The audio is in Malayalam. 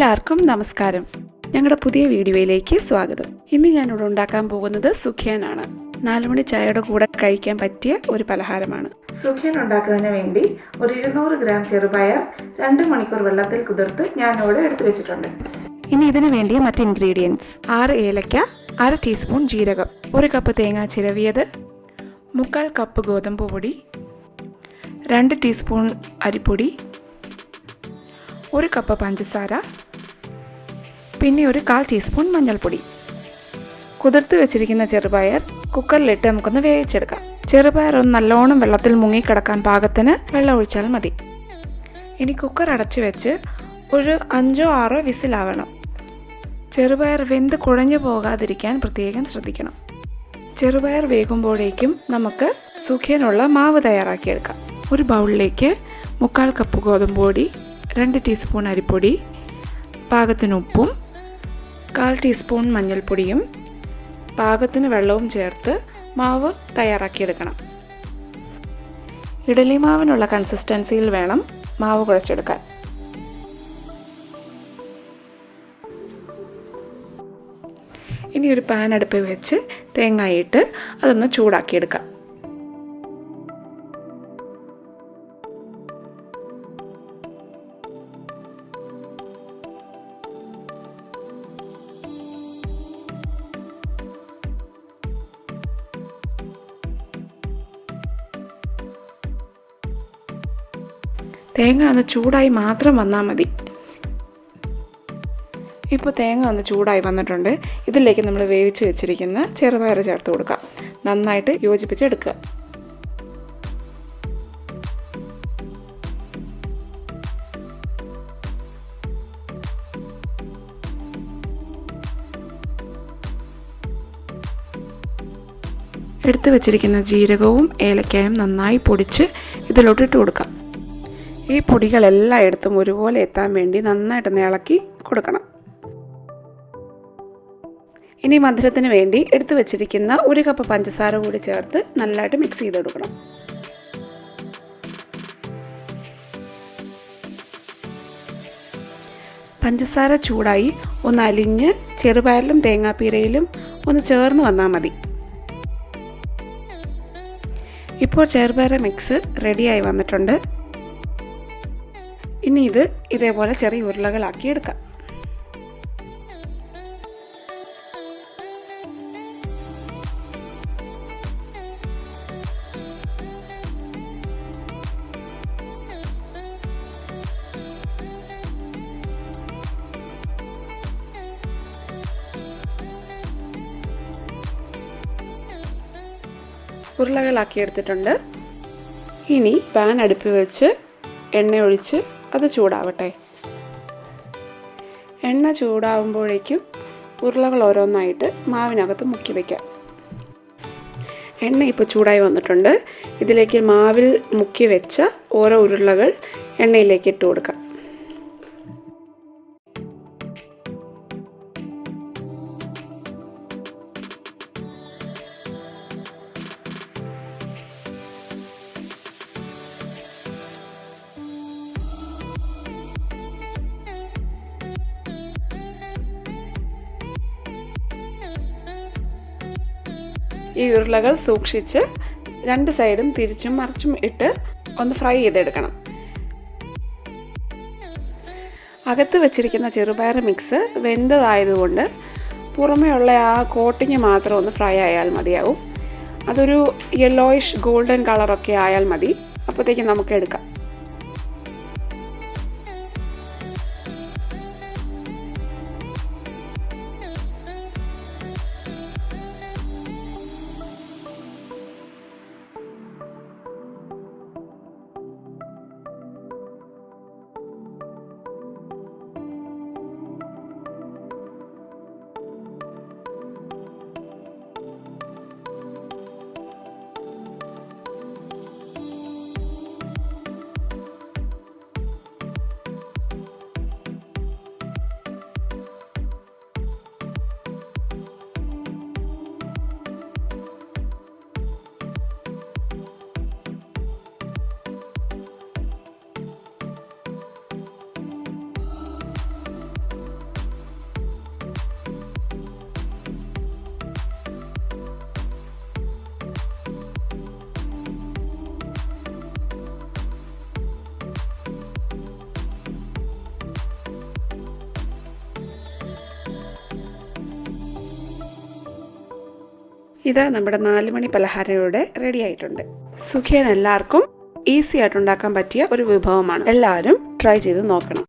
എല്ലാവർക്കും നമസ്കാരം. ഞങ്ങളുടെ പുതിയ വീഡിയോയിലേക്ക് സ്വാഗതം. ഇന്ന് ഞാനിവിടെ ഉണ്ടാക്കാൻ പോകുന്നത് സുഖിയാനാണ്. 4 മണി ചായയുടെ കൂടെ കഴിക്കാൻ പറ്റിയ ഒരു പലഹാരമാണ്. സുഖിയൻ ഉണ്ടാക്കുന്നതിന് വേണ്ടി ഒരു 200 ഗ്രാം ചെറുപയർ 2 മണിക്കൂർ വെള്ളത്തിൽ കുതിർത്ത് ഞാനിവിടെ എടുത്തു വെച്ചിട്ടുണ്ട്. ഇനി ഇതിന് വേണ്ടിയ മറ്റ് ഇൻഗ്രീഡിയൻസ്: 6 ഏലക്ക, 1/2 ടീസ്പൂൺ ജീരകം, 1 കപ്പ് തേങ്ങ ചിരവിയത്, 1/4 കപ്പ് ഗോതമ്പ് പൊടി, 2 ടീസ്പൂൺ അരിപ്പൊടി, 1 കപ്പ് പഞ്ചസാര, പിന്നെ 1/4 ടീസ്പൂൺ മഞ്ഞൾപ്പൊടി. കുതിർത്ത് വെച്ചിരിക്കുന്ന ചെറുപയർ കുക്കറിലിട്ട് നമുക്കൊന്ന് വേവിച്ചെടുക്കാം. ചെറുപയർ ഒന്ന് നല്ലോണം വെള്ളത്തിൽ മുങ്ങിക്കിടക്കാൻ പാകത്തിന് വെള്ളം ഒഴിച്ചാൽ മതി. ഇനി കുക്കർ അടച്ചു വെച്ച് ഒരു 5-6 വിസിലാവണം. ചെറുപയർ വെന്ത് കുഴഞ്ഞു പോകാതിരിക്കാൻ പ്രത്യേകം ശ്രദ്ധിക്കണം. ചെറുപയർ വേകുമ്പോഴേക്കും നമുക്ക് സുഖിയനുള്ള മാവ് തയ്യാറാക്കിയെടുക്കാം. ഒരു ബൗളിലേക്ക് 1/4 കപ്പ് ഗോതമ്പ് പൊടി, 2 ടീസ്പൂൺ അരിപ്പൊടി, പാകത്തിന് ഉപ്പും 1/4 ടീസ്പൂൺ മഞ്ഞൾപ്പൊടിയും പാകത്തിന് വെള്ളവും ചേർത്ത് മാവ് തയ്യാറാക്കിയെടുക്കണം. ഇഡലി മാവിനുള്ള കൺസിസ്റ്റൻസിയിൽ വേണം മാവ് കുഴച്ചെടുക്കാൻ. ഇനി ഒരു പാൻ അടുപ്പിൽ വെച്ച് തേങ്ങയിട്ട് അതൊന്ന് ചൂടാക്കിയെടുക്കാം. തേങ്ങ ഒന്ന് ചൂടായി മാത്രം വന്നാൽ മതി. ഇപ്പോൾ തേങ്ങ ഒന്ന് ചൂടായി വന്നിട്ടുണ്ട്. ഇതിലേക്ക് നമ്മൾ വേവിച്ച് വെച്ചിരിക്കുന്ന ചെറുപയർ ചേർത്ത് കൊടുക്കാം. നന്നായിട്ട് യോജിപ്പിച്ചെടുക്കുക. എടുത്തു വെച്ചിരിക്കുന്ന ജീരകവും ഏലക്കായും നന്നായി പൊടിച്ച് ഇതിലോട്ടിട്ട് കൊടുക്കാം. ഈ പൊടികളെല്ലായിടത്തും ഒരുപോലെ എത്താൻ വേണ്ടി നന്നായിട്ടൊന്ന് ഇളക്കി കൊടുക്കണം. ഇനി മധുരത്തിന് വേണ്ടി എടുത്തു വെച്ചിരിക്കുന്ന 1 കപ്പ് പഞ്ചസാര കൂടി ചേർത്ത് നല്ലതായിട്ട് മിക്സ് ചെയ്ത് കൊടുക്കണം. പഞ്ചസാര ചൂടായി ഒന്ന് അലിഞ്ഞ് ചെറുപയറിലും തേങ്ങാപ്പീരയിലും ഒന്ന് ചേർന്ന് വന്നാൽ മതി. ഇപ്പോൾ ചെറുപയർ മിക്സ് റെഡിയായി വന്നിട്ടുണ്ട്. ഇനി ഇത് ഇതേപോലെ ചെറിയ ഉരുളകളാക്കി എടുക്കാം. ഉരുളകളാക്കി എടുത്തിട്ടുണ്ട്. ഇനി പാൻ അടുപ്പിൽ വെച്ച് എണ്ണ ഒഴിച്ച് അത് ചൂടാവട്ടെ. എണ്ണ ചൂടാവുമ്പോഴേക്കും ഉരുളകൾ ഓരോന്നായിട്ട് മാവിനകത്ത് മുക്കി വയ്ക്കാം. എണ്ണ ഇപ്പോൾ ചൂടായി വന്നിട്ടുണ്ട്. ഇതിലേക്ക് മാവിൽ മുക്കി വെച്ച ഓരോ ഉരുളകൾ എണ്ണയിലേക്ക് ഇട്ട് കൊടുക്കാം. ഈ ഉരുളകൾ സൂക്ഷിച്ച് 2 സൈഡും തിരിച്ചും മറിച്ചും ഇട്ട് ഒന്ന് ഫ്രൈ ചെയ്തെടുക്കണം. അകത്ത് വെച്ചിരിക്കുന്ന ചെറുപയർ മിക്സ് വെന്തതായതുകൊണ്ട് പുറമേയുള്ള ആ കോട്ടിങ് മാത്രം ഒന്ന് ഫ്രൈ ആയാൽ മതിയാവും. അതൊരു യെല്ലോയിഷ് ഗോൾഡൻ കളറൊക്കെ ആയാൽ മതി. അപ്പോഴത്തേക്കും നമുക്ക് എടുക്കാം. ഇതാ നമ്മുടെ 4 മണി പലഹാരം ഇവിടെ റെഡി ആയിട്ടുണ്ട്. സുഖിയൻ എല്ലാവർക്കും ഈസി ആയിട്ട് ഉണ്ടാക്കാൻ പറ്റിയ ഒരു വിഭവമാണ്. എല്ലാവരും ട്രൈ ചെയ്ത് നോക്കണം.